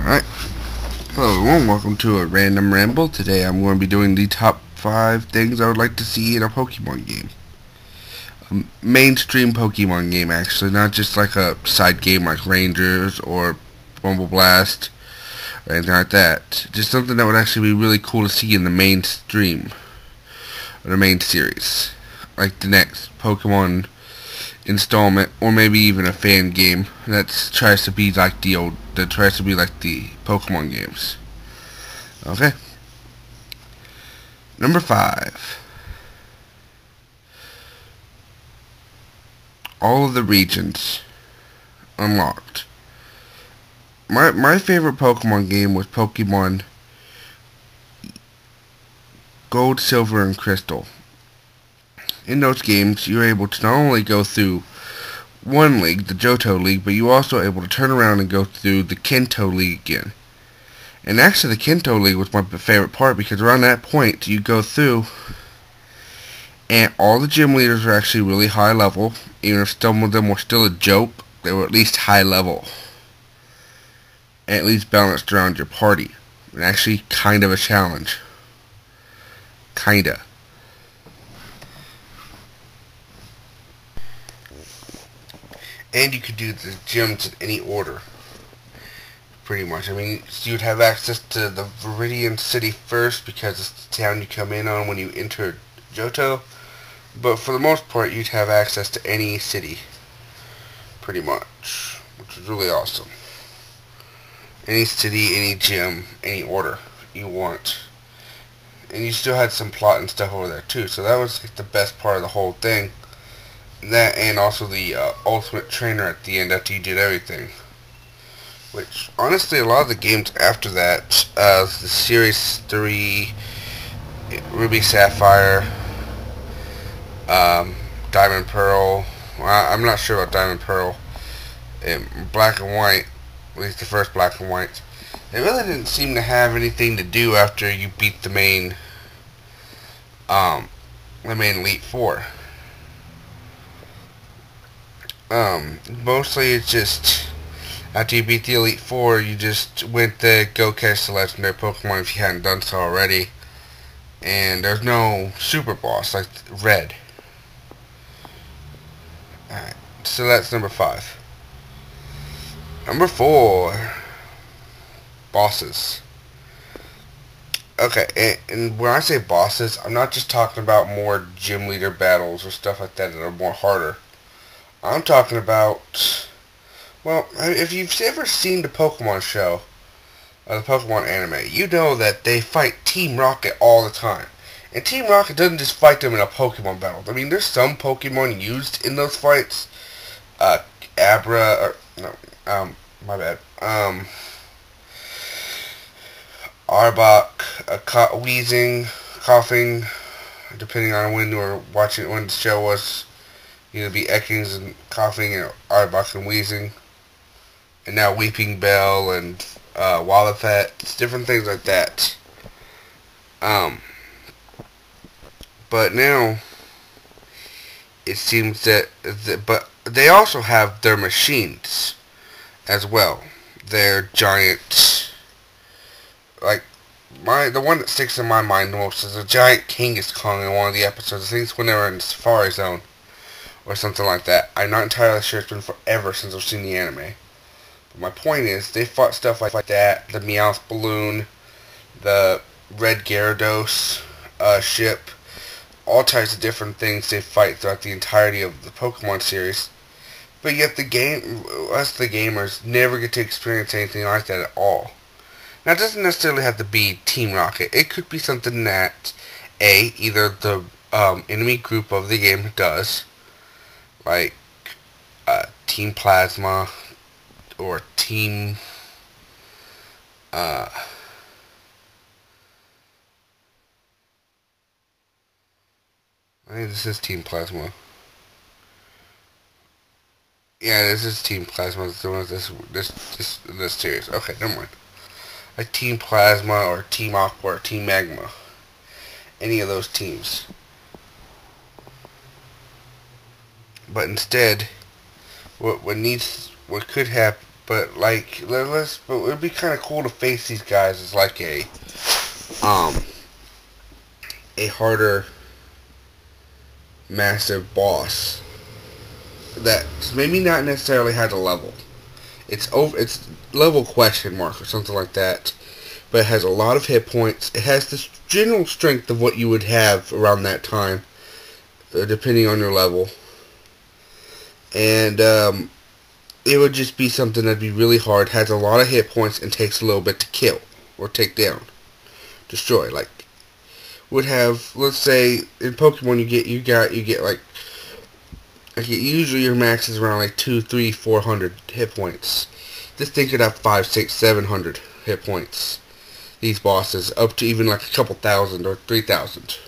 Alright, hello everyone, welcome to a random ramble. Today I'm going to be doing the top 5 things I would like to see in a Pokemon game. A mainstream Pokemon game, actually, not just like a side game like Rangers or Rumble Blast or anything like that. Just something that would actually be really cool to see in the mainstream, or the main series. Like the next Pokemon installment, or maybe even a fan game that tries to be like the Pokemon games. Okay. Number 5. All of the regions unlocked. My favorite Pokemon game was Pokemon Gold, Silver, and Crystal. In those games, you're able to not only go through one league, the Johto League, but you're also able to turn around and go through the Kanto League again. And actually, the Kanto League was my favorite part, because around that point, you go through, and all the gym leaders are actually really high level. Even if some of them were still a joke, they were at least high level. And at least balanced around your party. And actually, kind of a challenge. Kinda. And you could do the gyms in any order. Pretty much. I mean, so you'd have access to the Viridian City first, because it's the town you come in on when you enter Johto. But for the most part, you'd have access to any city. Pretty much. Which is really awesome. Any city, any gym, any order you want. And you still had some plot and stuff over there too. So that was like the best part of the whole thing. That, and also the ultimate trainer at the end after you did everything. Which, honestly, a lot of the games after that, the Series 3, Ruby Sapphire, Diamond Pearl, well, I'm not sure about Diamond Pearl, and Black and White, at least the first Black and White, it really didn't seem to have anything to do after you beat the main Elite Four. Mostly it's just, after you beat the Elite Four, you just went to go catch the legendary Pokemon if you hadn't done so already. And there's no super boss like Red. Alright, so that's number 5. Number 4. Bosses. Okay, and when I say bosses, I'm not just talking about more gym leader battles or stuff like that are more harder. I'm talking about, well, if you've ever seen the Pokemon show, or the Pokemon anime, you know that they fight Team Rocket all the time. And Team Rocket doesn't just fight them in a Pokemon battle. I mean, there's some Pokemon used in those fights. My bad. Arbok, wheezing, coughing, depending on when you were watching, when the show was. Either be Ekans and coughing, and Arbok and wheezing, and now Weeping Bell and Wallopet, different things like that. But now it seems that, but they also have their machines as well. Their giant, like the one that sticks in my mind the most is a giant Kangaskhan in one of the episodes. I think it's when they were in the Safari Zone. Or something like that. I'm not entirely sure. It's been forever since I've seen the anime. But my point is, they fought stuff like that. The Meowth balloon, the Red Gyarados ship, all types of different things they fight throughout the entirety of the Pokemon series. But yet the gamers, never get to experience anything like that at all. Now, it doesn't necessarily have to be Team Rocket. It could be something that, either the enemy group of the game does, like Team Plasma or Team I think this is Team Plasma. Yeah, this is Team Plasma. It's the one with this series. Okay, never mind. Like Team Plasma or Team Aqua or Team Magma. Any of those teams. But instead, what could have But like, but it would be kind of cool to face these guys as like um, a harder, massive boss that maybe not necessarily had a level. It's level question mark or something like that. But it has a lot of hit points. It has this general strength of what you would have around that time, depending on your level. And it would just be something that'd be really hard, has a lot of hit points, and takes a little bit to kill or take down, destroy. Like would have, let's say in Pokemon, you get like usually your max is around like 2, 3, 400 hit points. This thing could have 5, 6, 700 hit points. These bosses up to even like a couple thousand or 3,000,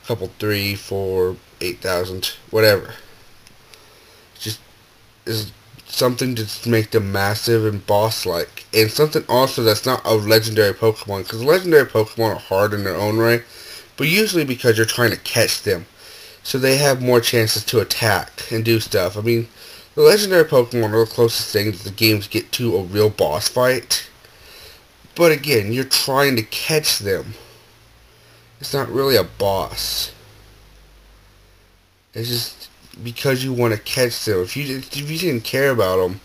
couple 3, 4, 8,000, whatever. Just is something to make them massive and boss-like, and something also that's not a legendary Pokemon, because legendary Pokemon are hard in their own way, but usually because you're trying to catch them, so they have more chances to attack and do stuff. I mean, the legendary Pokemon are the closest things the games get to a real boss fight, but again, you're trying to catch them. It's not really a boss. It's just because you want to catch them. If you didn't care about them,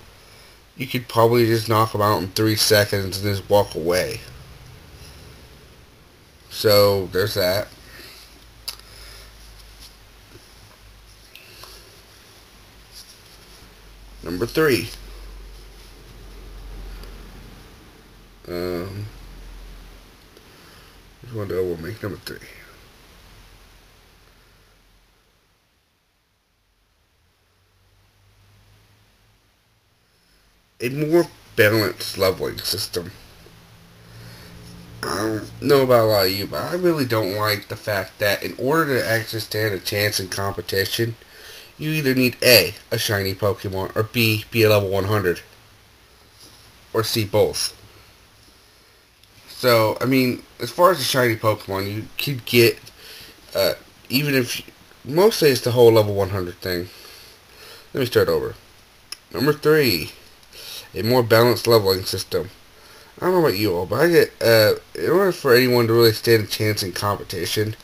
you could probably just knock them out in 3 seconds and just walk away. So there's that. Number 3. Which one do I want to make number 3? A more balanced leveling system. I don't know about a lot of you, but I really don't like the fact that in order to actually stand a chance in competition, you either need A, a shiny Pokemon, or B, be a level 100. Or C, both. So, I mean, as far as the shiny Pokemon, you could get, even if, mostly it's the whole level 100 thing. Let me start over. Number 3. A more balanced leveling system. I don't know about you all, but I get, in order for anyone to really stand a chance in competition,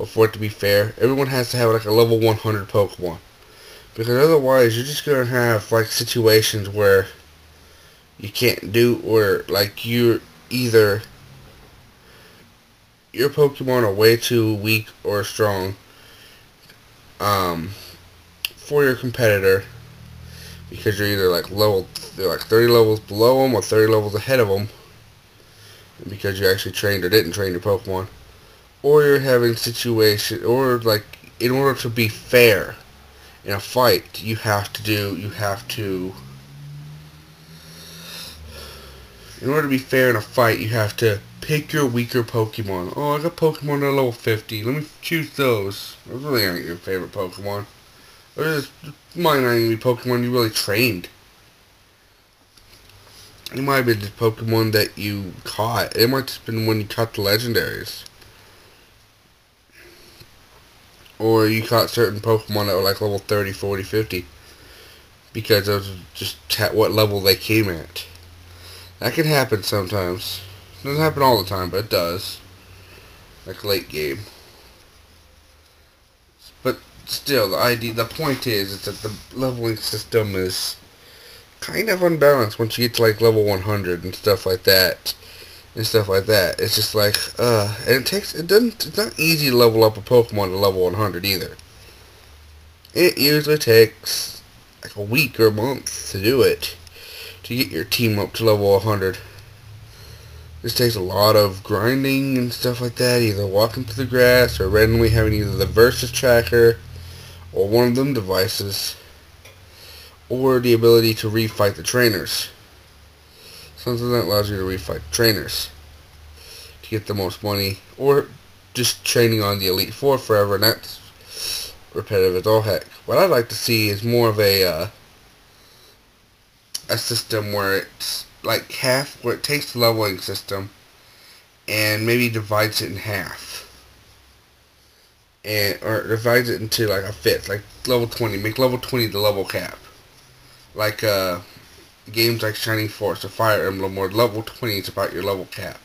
or for it to be fair, everyone has to have like a level 100 Pokemon. Because otherwise, you're just going to have like situations where you can't do, or like you're either, your Pokemon are way too weak or strong, for your competitor, because you're either like they're like 30 levels below them or 30 levels ahead of them, because you actually trained or didn't train your Pokemon, or you're having situation, or like in order to be fair in a fight, in order to be fair in a fight, you have to pick your weaker Pokemon. Oh, I got Pokemon that are level 50. Let me choose those. Those really aren't your favorite Pokemon. Those might not even be Pokemon you really trained. It might have been the Pokemon that you caught. It might have just been when you caught the legendaries. Or you caught certain Pokemon that were like level 30, 40, 50. Because those are just what level they came at. That can happen sometimes. It doesn't happen all the time, but it does. Like late game. But still, the point is that the leveling system is kind of unbalanced once you get to like level 100 and stuff like that. It's just like, and it's not easy to level up a Pokemon to level 100 either. It usually takes like a week or a month to do it, to get your team up to level 100. This takes a lot of grinding and stuff like that, either walking through the grass or randomly having either the Versus tracker or one of them devices, or the ability to refight the trainers. Something that allows you to refight the trainers to get the most money, or just training on the Elite Four forever, and that's repetitive as all heck. What I'd like to see is more of a system where it's like half, where it takes the leveling system and maybe divides it in half, or divides it into like a fifth, like level 20. Make level 20 the level cap, like games like Shining Force or Fire Emblem, where level 20 is about your level cap.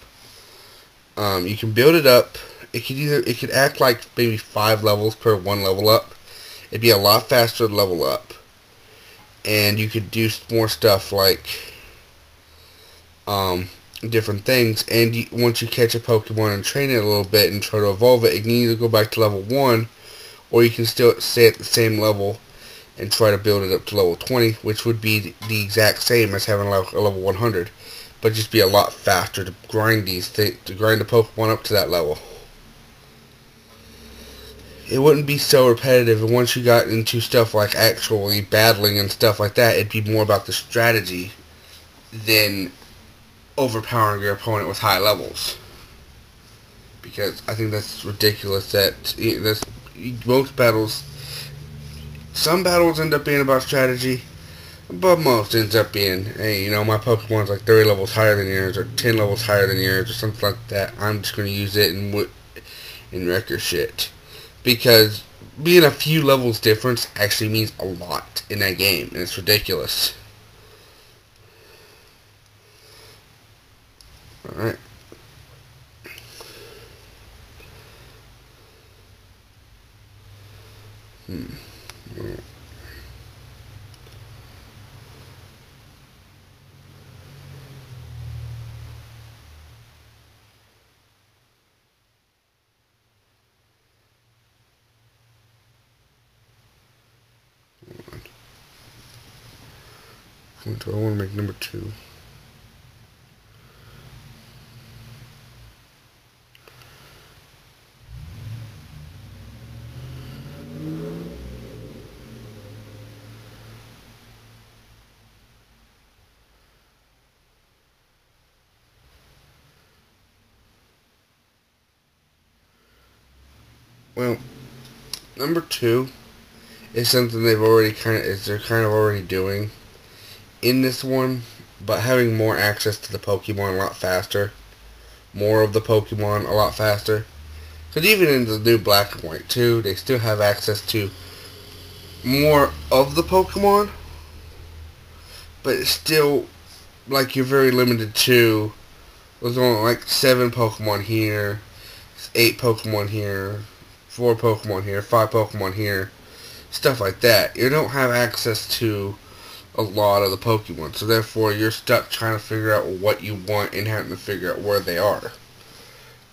You can build it up. It could act like maybe 5 levels per 1 level up. It'd be a lot faster to level up, and you could do more stuff like different things. And once you catch a Pokemon and train it a little bit and try to evolve it, it can either go back to level 1, or you can still stay at the same level and try to build it up to level 20, which would be the exact same as having a level 100, but just be a lot faster to grind to grind the Pokemon up to that level. It wouldn't be so repetitive, and once you got into stuff like actually battling and stuff like that, it'd be more about the strategy than overpowering your opponent with high levels. Because I think that's ridiculous that most battles, some battles end up being about strategy, but most ends up being, hey, my Pokemon's like 30 levels higher than yours, or 10 levels higher than yours, or something like that. I'm just going to use it and wreck your shit. Because being a few levels difference actually means a lot in that game, and it's ridiculous. Alright. What do I want to make number 2? Well, number 2 is something they're kind of already doing in this one, but having more access to the Pokemon a lot faster. More of the Pokemon a lot faster. Because even in the new Black and White 2, they still have access to more of the Pokemon, but it's still like you're very limited to, there's only like 7 Pokemon here, 8 Pokemon here, 4 Pokemon here, 5 Pokemon here, stuff like that. You don't have access to a lot of the Pokemon, so therefore you're stuck trying to figure out what you want and having to figure out where they are.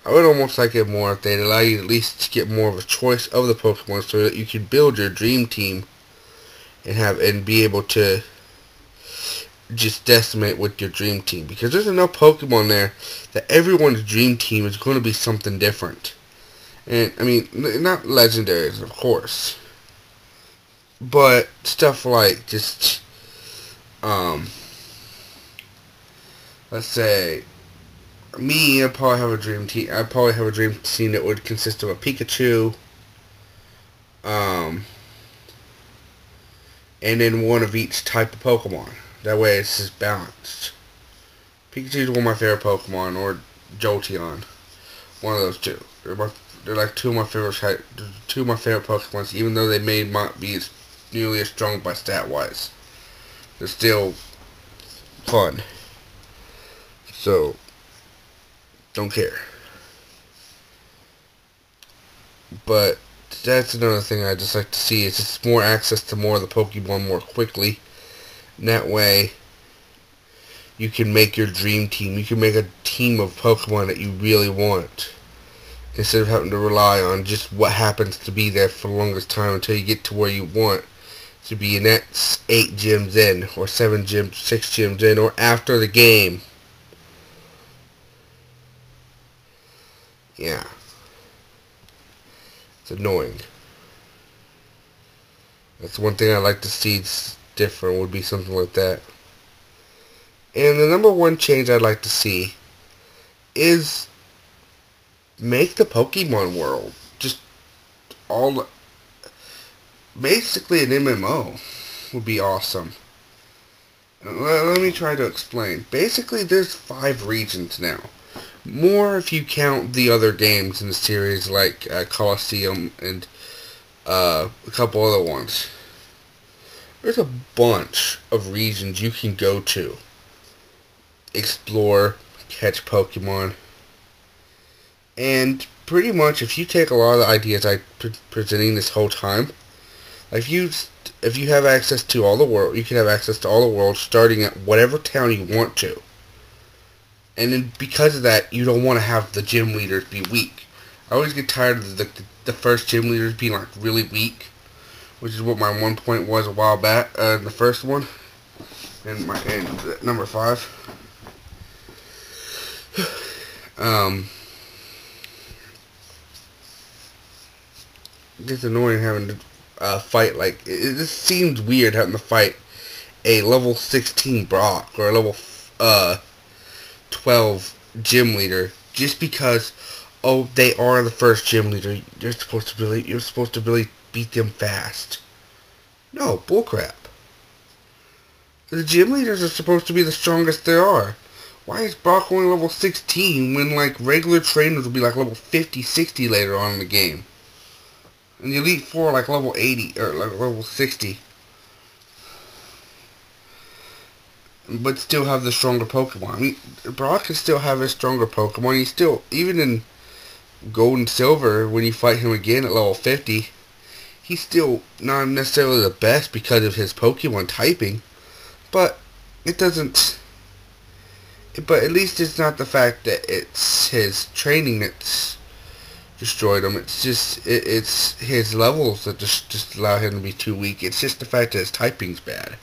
I would almost like it more if they'd allow you at least to get more of a choice of the Pokemon so that you could build your dream team and be able to just decimate with your dream team, because there's enough Pokemon there that everyone's dream team is going to be something different. And I mean, not legendaries, of course, but stuff like just let's say me, I'd probably have a dream team. I'd probably have a dream team that would consist of a Pikachu, and then one of each type of Pokemon. That way it's just balanced. Pikachu's one of my favorite Pokemon, or Jolteon. One of those two. They're like two of my favorite Pokemons, even though they may not be nearly as strong by stat-wise. They're still fun. So, don't care. But that's another thing I just like to see, is just more access to more of the Pokemon more quickly. And that way, you can make your dream team. You can make a team of Pokemon that you really want, instead of having to rely on just what happens to be there for the longest time until you get to where you want to be, and that's 8 gyms in, or 6 gyms in, or after the game. Yeah. It's annoying. That's one thing I'd like to see different, would be something like that. And the number one change I'd like to see is make the Pokemon world just basically an MMO would be awesome. Let me try to explain. Basically, there's 5 regions now. More if you count the other games in the series, like Colosseum and a couple other ones. There's a bunch of regions you can go to, explore, catch Pokemon, and pretty much if you take a lot of the ideas I presenting this whole time, if you have access to all the world, you can have access to all the world starting at whatever town you want to. And then because of that, you don't want to have the gym leaders be weak. I always get tired of the first gym leaders being like really weak, which is what my 1 point was a while back, the first one, and number 5. It's annoying having to fight, like, it just seems weird having to fight a level 16 Brock or a level 12 gym leader just because, oh, they are the first gym leader. You're supposed to really beat them fast. No, bullcrap. The gym leaders are supposed to be the strongest there are. Why is Brock only level 16 when, like, regular trainers will be like level 50, 60 later on in the game? And the Elite Four are like level 80 or like level 60. But still have the stronger Pokemon. I mean, Brock can still have his stronger Pokemon. He's still, even in Gold and Silver, when you fight him again at level 50, he's still not necessarily the best because of his Pokemon typing. But it doesn't... But at least it's not the fact that it's his training that's destroyed him. It's just it's his levels that just allow him to be too weak. It's just the fact that his typing's bad.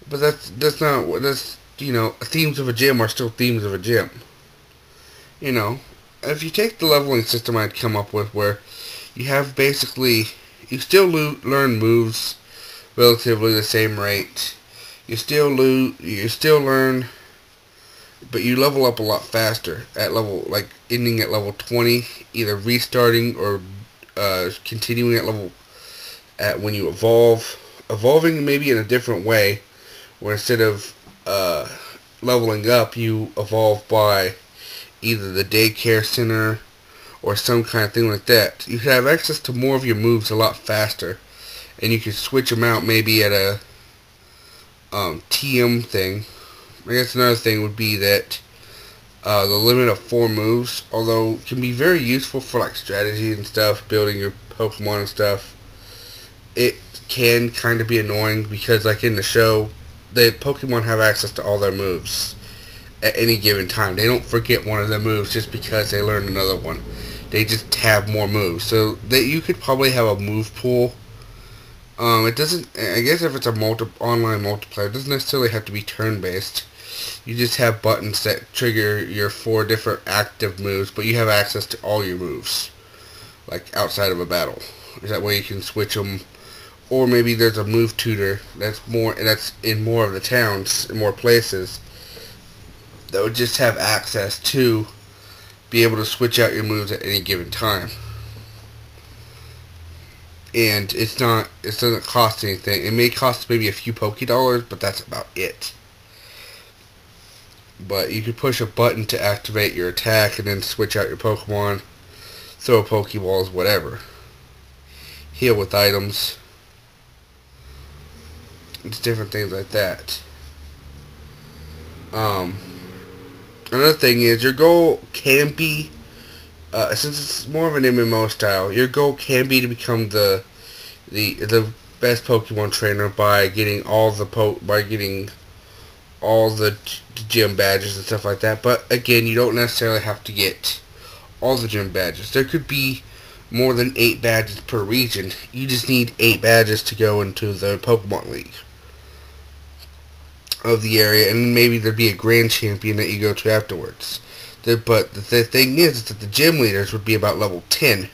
But that's not what that's themes of a gym are still themes of a gym. If you take the leveling system I'd come up with, where you have basically you still learn moves relatively the same rate. You still learn, but you level up a lot faster at level, like, ending at level 20, either restarting or continuing at when you evolving maybe in a different way, where instead of leveling up, you evolve by either the daycare center or some kind of thing like that. You can have access to more of your moves a lot faster, and you can switch them out maybe at a TM thing. I guess another thing would be that the limit of 4 moves, although can be very useful for like strategy and stuff, building your Pokemon and stuff, it can kind of be annoying because, like, in the show, the Pokemon have access to all their moves at any given time. They don't forget one of their moves just because they learned another one. They just have more moves. So that you could probably have a move pool. It doesn't, I guess if it's a online multiplayer, it doesn't necessarily have to be turn-based. You just have buttons that trigger your 4 different active moves, but you have access to all your moves, like outside of a battle. That way you can switch them. Or maybe there's a move tutor that's in more of the towns, in more places, that would just have access to be able to switch out your moves at any given time. And it doesn't cost anything. It may cost maybe a few Pokédollars, but that's about it. But you could push a button to activate your attack and then switch out your Pokemon, throw Pokeballs, whatever. Heal with items. It's different things like that. Another thing is, your goal can be, since it's more of an MMO style, your goal can be to become the best Pokemon trainer by getting all the gym badges and stuff like that. But again, you don't necessarily have to get all the gym badges. There could be more than 8 badges per region. You just need 8 badges to go into the Pokemon League of the area, and maybe there'd be a grand champion that you go to afterwards. But the thing is that the gym leaders would be about level 10,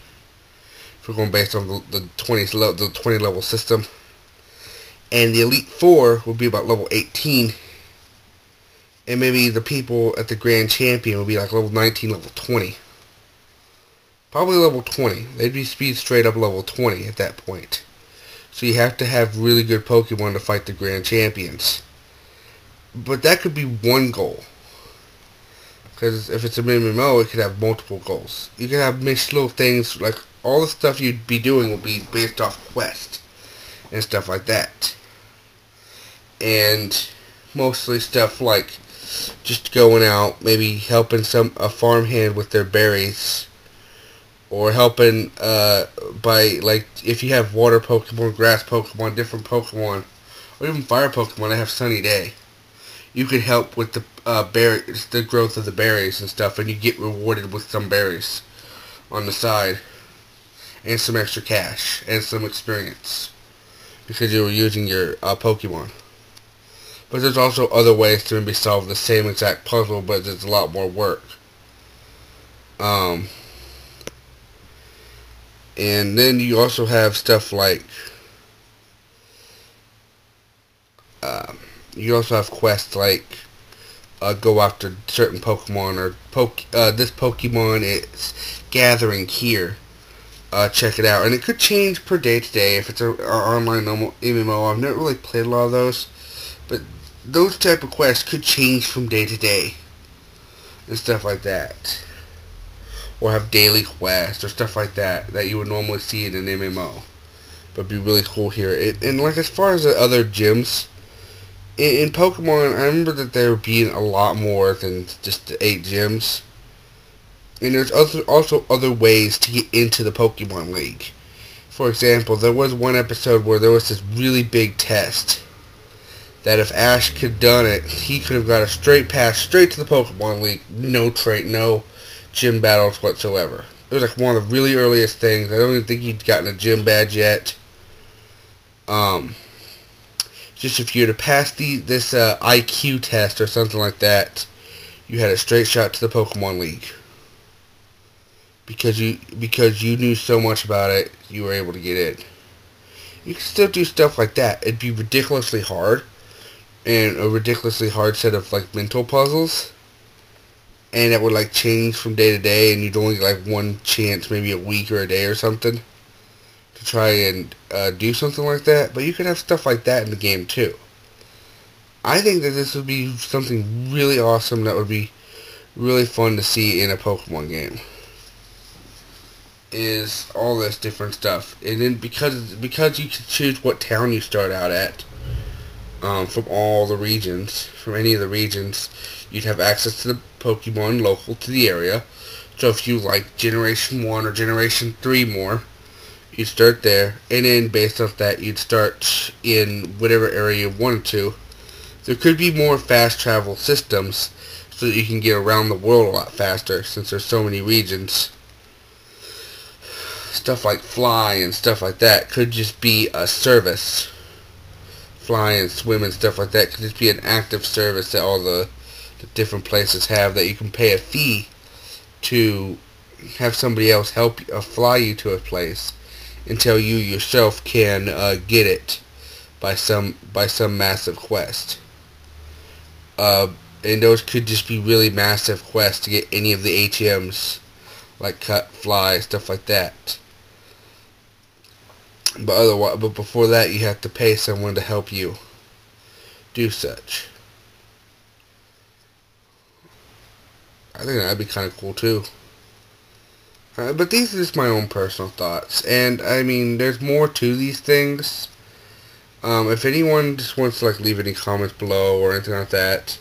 if we're going based on the 20 level system, and the Elite Four would be about level 18, and maybe the people at the grand champion would be like level 19, level 20. Probably level 20. They'd be straight up level 20 at that point. So you have to have really good Pokemon to fight the grand champions. But that could be one goal. Because if it's an MMO, it could have multiple goals. You can have mixed little things, like all the stuff you'd be doing will be based off quest. and stuff like that. And mostly stuff like just going out, maybe helping a farmhand with their berries, or helping by, like, if you have water Pokemon, grass Pokemon, different Pokemon, or even fire Pokemon that have Sunny Day, you could help with the berries, the growth of the berries and stuff, and you get rewarded with some berries on the side, and some extra cash, and some experience, because you were using your Pokemon. But there's also other ways to maybe solve the same exact puzzle, but there's a lot more work. And then you also have stuff like, you also have quests like, go after certain Pokemon, or this Pokemon is gathering here. Check it out. And it could change per day to day if it's an online normal MMO. I've never really played a lot of those, but those type of quests could change from day to day and stuff like that. Or have daily quests or stuff like that you would normally see in an MMO. But it'd be really cool here. And like, as far as the other gyms, in Pokemon, I remember that there being a lot more than just the 8 gyms. And there's also other ways to get into the Pokemon League. For example, there was one episode where there was this really big test that if Ash could have done it, he could have got a straight pass straight to the Pokemon League. No gym battles whatsoever. It was like one of the really earliest things. I don't even think he'd gotten a gym badge yet. Just if you were to pass this IQ test or something like that, you had a straight shot to the Pokemon League. Because you knew so much about it, you were able to get in. You can still do stuff like that. It'd be ridiculously hard, and a ridiculously hard set of like mental puzzles, and it would like change from day to day, and you'd only get like one chance, maybe a week or a day or something, to try and do something like that. But you could have stuff like that in the game too. I think that this would be something really awesome that would be really fun to see in a Pokemon game. Is all this different stuff, and then because you can choose what town you start out at, from all the regions, from any of the regions, you'd have access to the Pokemon local to the area. So if you like Generation 1 or Generation 3 more, you'd start there, and then based off that, you'd start in whatever area you wanted to. There could be more fast travel systems, so that you can get around the world a lot faster, since there's so many regions. Stuff like fly and stuff like that could just be a service. Fly and swim and stuff like that could just be an active service that all the different places have, that you can pay a fee to have somebody else help fly you to a place until you yourself can get it by some massive quest. And those could just be really massive quests to get any of the HMs, like cut, fly, stuff like that. But before that, you have to pay someone to help you do such. I think that'd be kind of cool too. But these are just my own personal thoughts, and I mean, there's more to these things. If anyone just wants to like leave any comments below or anything like that,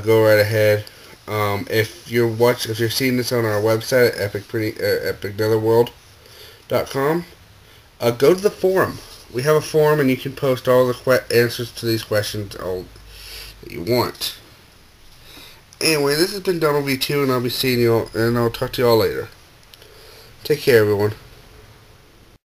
go right ahead. If you're seeing this on our website at epicnetherworld.com, go to the forum. We have a forum, and you can post all the answers to these questions all that you want. Anyway, this has been Donald V2, and I'll be seeing you all, and I'll talk to you all later. Take care, everyone.